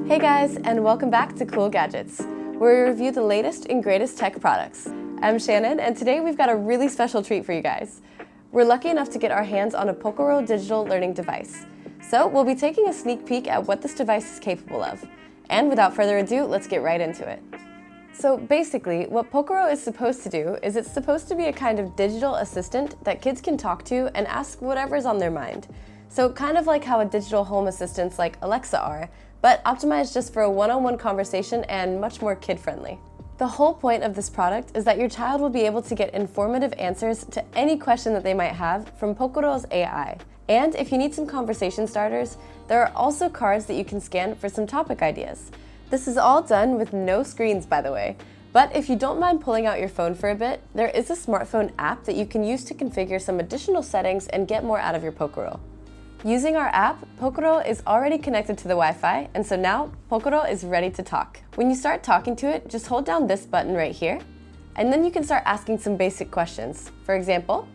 Hey guys, and welcome back to Cool Gadgets, where we review the latest and greatest tech products. I'm Shannon, and today we've got a really special treat for you guys. We're lucky enough to get our hands on a Pokoro digital learning device. So we'll be taking a sneak peek at what this device is capable of. And without further ado, let's get right into it. So basically, what Pokoro is supposed to do is it's supposed to be a kind of digital assistant that kids can talk to and ask whatever's on their mind. So kind of like how a digital home assistants like Alexa are, but optimized just for a one-on-one conversation and much more kid-friendly. The whole point of this product is that your child will be able to get informative answers to any question that they might have from Pokoro's AI. And if you need some conversation starters, there are also cards that you can scan for some topic ideas. This is all done with no screens, by the way. But if you don't mind pulling out your phone for a bit, there is a smartphone app that you can use to configure some additional settings and get more out of your Pokoro. Using our app, Pokoro is already connected to the Wi-Fi, and so now Pokoro is ready to talk. When you start talking to it, just hold down this button right here, and then you can start asking some basic questions. For example,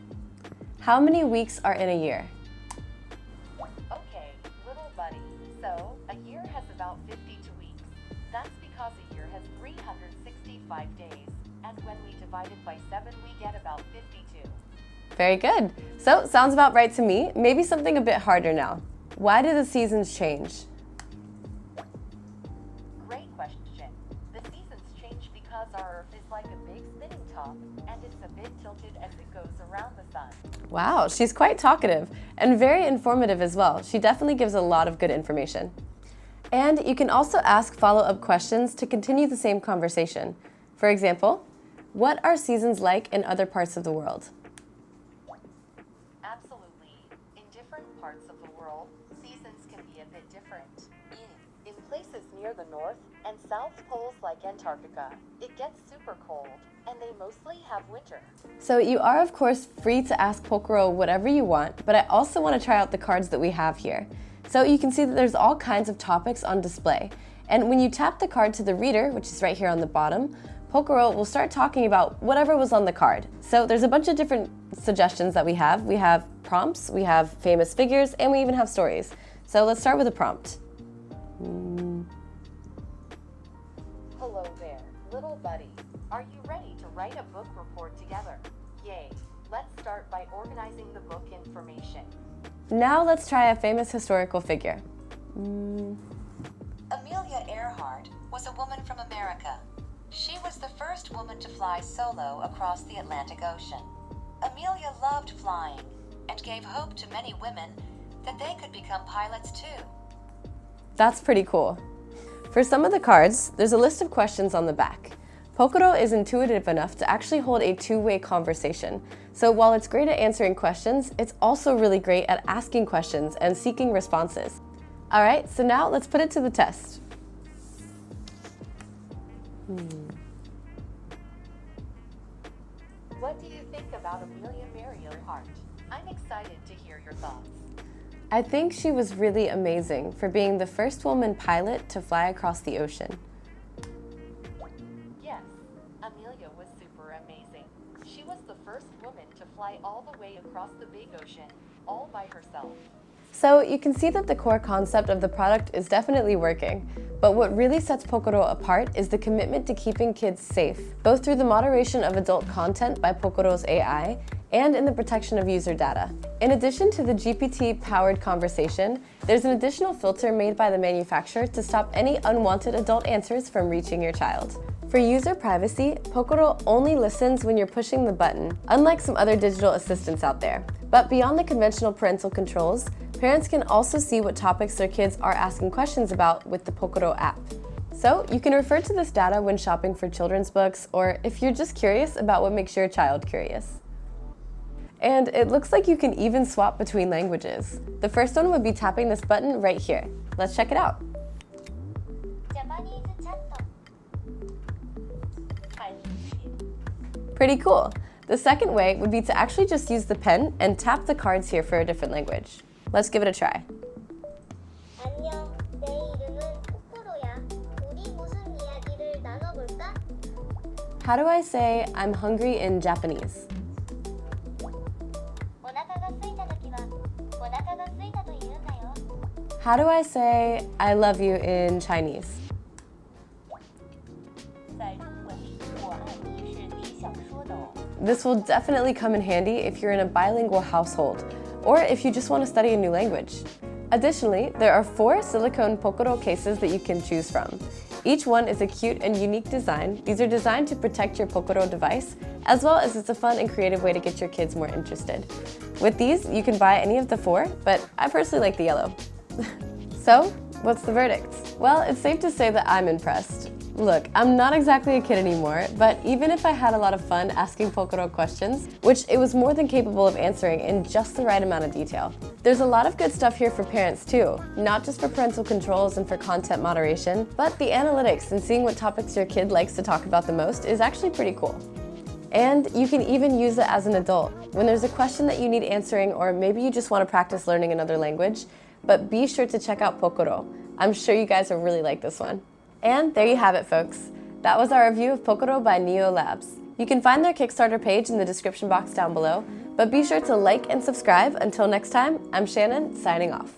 how many weeks are in a year? Okay, little buddy, so a year has about 52 weeks. That's because a year has 365 days, and when we divide it by 7, we get about 52. Very good. So, sounds about right to me. Maybe something a bit harder now. Why do the seasons change? Great question. The seasons change because our Earth is like a big spinning top, and it's a bit tilted as it goes around the sun. Wow, she's quite talkative and very informative as well. She definitely gives a lot of good information. And you can also ask follow-up questions to continue the same conversation. For example, what are seasons like in other parts of the world? Parts of the world, seasons can be a bit different. In places near the North and South Poles like Antarctica, it gets super cold, and they mostly have winter. So you are of course free to ask Pokoro whatever you want, but I also want to try out the cards that we have here. So you can see that there's all kinds of topics on display. And when you tap the card to the reader, which is right here on the bottom, Pokoro will start talking about whatever was on the card. So there's a bunch of different suggestions that we have. We have prompts, we have famous figures, and we even have stories. So let's start with a prompt. Hello there, little buddy. Are you ready to write a book report together? Yay! Let's start by organizing the book information. Now let's try a famous historical figure. Amelia Earhart was a woman from America. She was the first woman to fly solo across the Atlantic Ocean. Amelia loved flying and gave hope to many women that they could become pilots too. That's pretty cool. For some of the cards, there's a list of questions on the back. Pokoro is intuitive enough to actually hold a two-way conversation. So while it's great at answering questions, it's also really great at asking questions and seeking responses. All right, so now let's put it to the test. What do you think about Amelia Earhart? I'm excited to hear your thoughts. I think she was really amazing for being the first woman pilot to fly across the ocean. Yes, Amelia was super amazing. She was the first woman to fly all the way across the big ocean, all by herself. So you can see that the core concept of the product is definitely working, but what really sets Pokoro apart is the commitment to keeping kids safe, both through the moderation of adult content by Pokoro's AI and in the protection of user data. In addition to the GPT-powered conversation, there's an additional filter made by the manufacturer to stop any unwanted adult answers from reaching your child. For user privacy, Pokoro only listens when you're pushing the button, unlike some other digital assistants out there. But beyond the conventional parental controls, parents can also see what topics their kids are asking questions about with the Pokoro app. So you can refer to this data when shopping for children's books, or if you're just curious about what makes your child curious. And it looks like you can even swap between languages. The first one would be tapping this button right here. Let's check it out. Pretty cool. The second way would be to actually just use the pen and tap the cards here for a different language. Let's give it a try. 안녕, 내 이름은 포코로야. 우리 무슨 이야기를 나눠볼까? How do I say I'm hungry in Japanese? お腹が空いたときは、お腹が空いたと言うんだよ。How do I say I love you in Chinese? 在中文里，我爱你是你想说的哦。 This will definitely come in handy if you're in a bilingual household, or if you just want to study a new language. Additionally, there are 4 silicone Pokoro cases that you can choose from. Each one is a cute and unique design. These are designed to protect your Pokoro device, as well as it's a fun and creative way to get your kids more interested. With these, you can buy any of the 4, but I personally like the yellow. So, what's the verdict? Well, it's safe to say that I'm impressed. Look, I'm not exactly a kid anymore, but even if I had a lot of fun asking Pokoro questions, which it was more than capable of answering in just the right amount of detail. There's a lot of good stuff here for parents too, not just for parental controls and for content moderation, but the analytics and seeing what topics your kid likes to talk about the most is actually pretty cool. And you can even use it as an adult. When there's a question that you need answering, or maybe you just want to practice learning another language, but be sure to check out Pokoro. I'm sure you guys will really like this one. And there you have it, folks. That was our review of Pokoro by Neo Labs. You can find their Kickstarter page in the description box down below, but be sure to like and subscribe. Until next time, I'm Shannon, signing off.